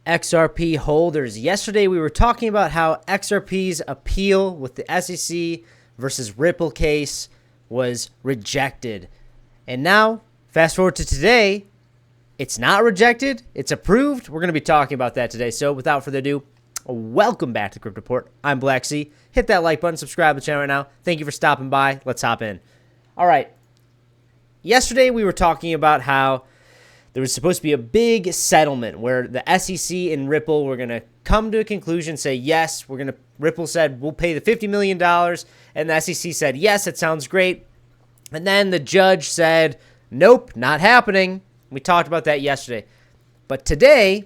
XRP holders? Yesterday we were talking about how XRP's appeal with the SEC versus Ripple case was rejected. And now, fast forward to today, it's not rejected, it's approved. We're going to be talking about that today. So without further ado, welcome back to Crypto Report. I'm Blacksea. Hit that like button, subscribe to the channel right now. Thank you for stopping by. Let's hop in. All right. Yesterday we were talking about how there was supposed to be a big settlement where the SEC and Ripple were going to come to a conclusion, say, yes, Ripple said, we'll pay the $50 million. And the SEC said, yes, it sounds great. And then the judge said, nope, not happening. We talked about that yesterday. But today,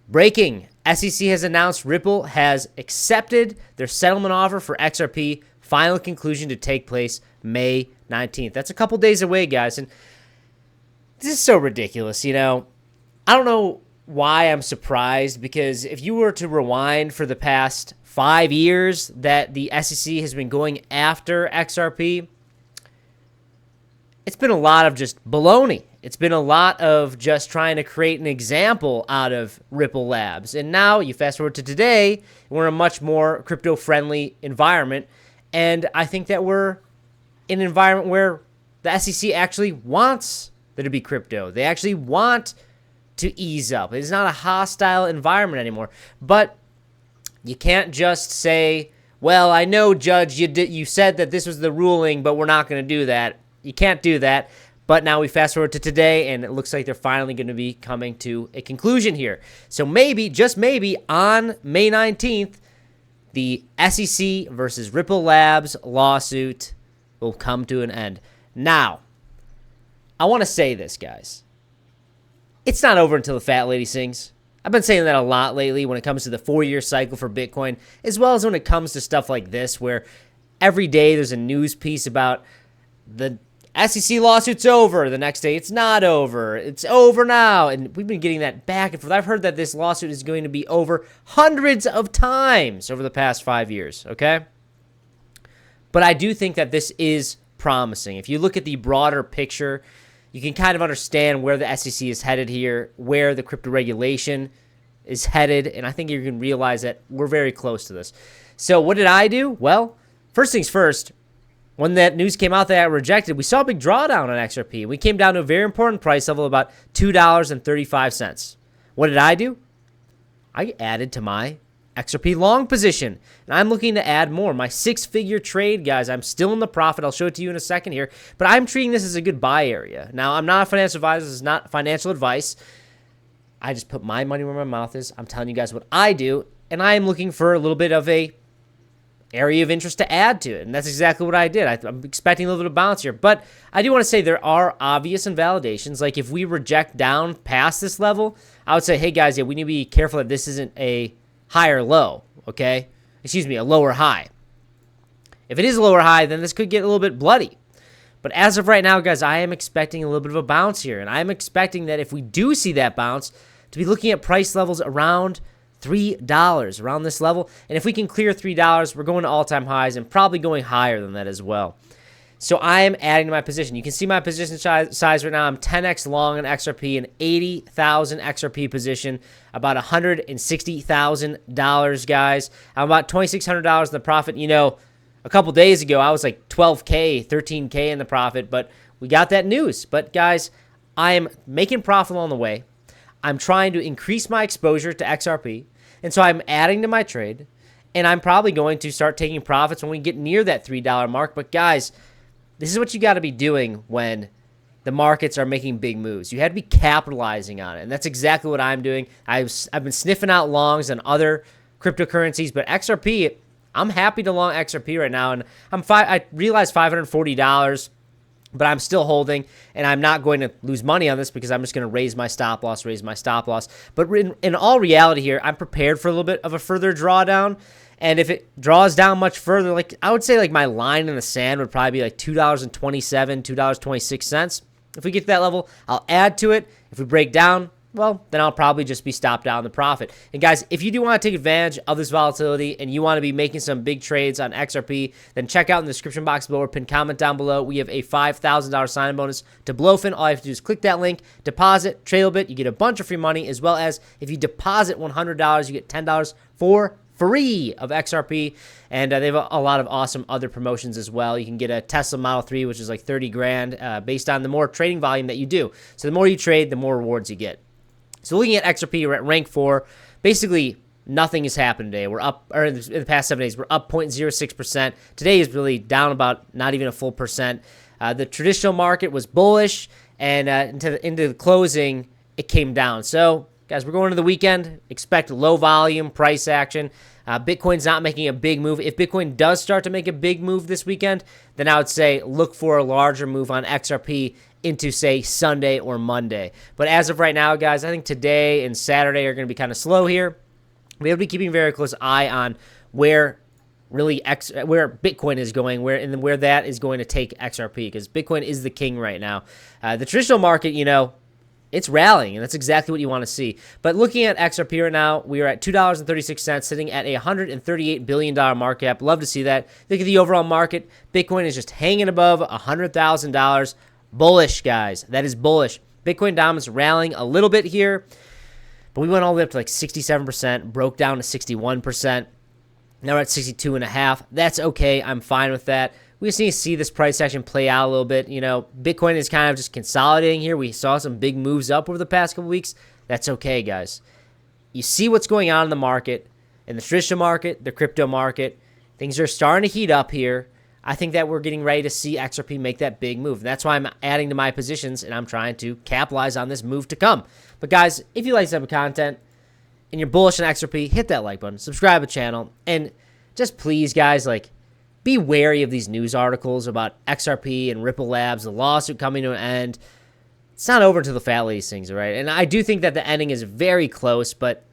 breaking, SEC has announced Ripple has accepted their settlement offer for XRP, final conclusion to take place May 19th. That's a couple days away, guys. And this is so ridiculous, you know. I don't know why I'm surprised, because if you were to rewind for the past 5 years that the SEC has been going after XRP, it's been a lot of just baloney. It's been a lot of just trying to create an example out of Ripple Labs. And now you fast forward to today, we're in a much more crypto-friendly environment. And I think that we're in an environment where the SEC actually wants there to be crypto. They actually want to ease up. It's not a hostile environment anymore. But you can't just say, well, I know, Judge, you said that this was the ruling, but we're not going to do that. You can't do that. But now we fast forward to today, and it looks like they're finally going to be coming to a conclusion here. So maybe, just maybe, on May 19th, the SEC versus Ripple Labs lawsuit will come to an end. Now, I want to say this, guys. It's not over until the fat lady sings. I've been saying that a lot lately when it comes to the 4-year cycle for Bitcoin, as well as when it comes to stuff like this, where every day there's a news piece about the SEC lawsuit's over. The next day, it's not over. It's over now. And we've been getting that back and forth. I've heard that this lawsuit is going to be over hundreds of times over the past 5 years, okay? But I do think that this is promising. If you look at the broader picture, you can kind of understand where the SEC is headed here, where the crypto regulation is headed, and I think you can realize that we're very close to this. So what did I do? Well, first things first, when that news came out that I rejected, we saw a big drawdown on XRP. We came down to a very important price level, about $2.35. What did I do? I added to my XRP long position, and I'm looking to add more. My 6-figure trade, guys, I'm still in the profit. I'll show it to you in a second here, but I'm treating this as a good buy area. Now, I'm not a financial advisor. This is not financial advice. I just put my money where my mouth is. I'm telling you guys what I do, and I am looking for a little bit of a area of interest to add to it, and that's exactly what I did. I'm expecting a little bit of bounce here, but I do want to say there are obvious invalidations. Like if we reject down past this level, I would say, hey, guys, yeah, we need to be careful that this isn't a higher low, okay? Excuse me, a lower high. If it is a lower high, then this could get a little bit bloody. But as of right now, guys, I am expecting a little bit of a bounce here, and I'm expecting that if we do see that bounce, to be looking at price levels around $3, around this level. And if we can clear $3, we're going to all-time highs and probably going higher than that as well. So I am adding to my position. You can see my position size right now. I'm 10x long on XRP, an 80,000 XRP position, about $160,000, guys. I'm about $2,600 in the profit. You know, a couple days ago, I was like 12K, 13K in the profit, but we got that news. But guys, I am making profit along the way. I'm trying to increase my exposure to XRP, and so I'm adding to my trade, and I'm probably going to start taking profits when we get near that $3 mark. But guys, this is what you got to be doing when the markets are making big moves. You had to be capitalizing on it, and that's exactly what I'm doing. I've been sniffing out longs on other cryptocurrencies, but XRP, I'm happy to long XRP right now, and I realized $540, but I'm still holding, and I'm not going to lose money on this because I'm just going to raise my stop loss. But in all reality here, I'm prepared for a little bit of a further drawdown. And if it draws down much further, like I would say like my line in the sand would probably be like $2.27, $2.26. If we get to that level, I'll add to it. If we break down, well, then I'll probably just be stopped out in the profit. And guys, if you do want to take advantage of this volatility and you want to be making some big trades on XRP, then check out in the description box below or pin comment down below. We have a $5,000 sign-in bonus to Blowofin. All you have to do is click that link, deposit, trade a little bit. You get a bunch of free money, as well as if you deposit $100, you get $10 for free of XRP, and they have a lot of awesome other promotions as well. You can get a Tesla Model 3, which is like 30 grand, based on the more trading volume that you do. So the more you trade, the more rewards you get. So looking at XRP, we're at rank 4. Basically, nothing has happened today. We're up, or in the past 7 days, we're up 0.06%. Today is really down about not even a full percent. The traditional market was bullish, and into the closing, it came down. So guys, we're going to the weekend. Expect low volume price action. Bitcoin's not making a big move. If Bitcoin does start to make a big move this weekend, then I would say look for a larger move on XRP into, say, Sunday or Monday. But as of right now, guys, I think today and Saturday are going to be kind of slow here. We have to be keeping a very close eye on where Bitcoin is going, where that is going to take XRP, because Bitcoin is the king right now. The traditional market, it's rallying, and that's exactly what you want to see. But looking at XRP right now, we are at $2.36, sitting at a $138 billion market cap. Love to see that. Look at the overall market. Bitcoin is just hanging above $100,000. Bullish, guys. That is bullish. Bitcoin dominance rallying a little bit here, but we went all the way up to like 67%, broke down to 61%. Now we're at 62.5. That's okay. I'm fine with that. We just need to see this price action play out a little bit. Bitcoin is kind of just consolidating here. We saw some big moves up over the past couple weeks. That's okay, guys. You see what's going on in the market, in the traditional market, the crypto market. Things are starting to heat up here. I think that we're getting ready to see XRP make that big move. And that's why I'm adding to my positions, and I'm trying to capitalize on this move to come. But guys, if you like this type of content and you're bullish on XRP, hit that like button, subscribe to the channel, and just please, guys, be wary of these news articles about XRP and Ripple Labs, the lawsuit coming to an end. It's not over until the fat lady sings, all right? And I do think that the ending is very close, but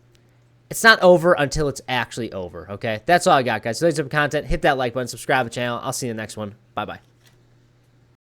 it's not over until it's actually over, okay? That's all I got, guys. So there's some content. Hit that like button, subscribe to the channel. I'll see you in the next one. Bye-bye.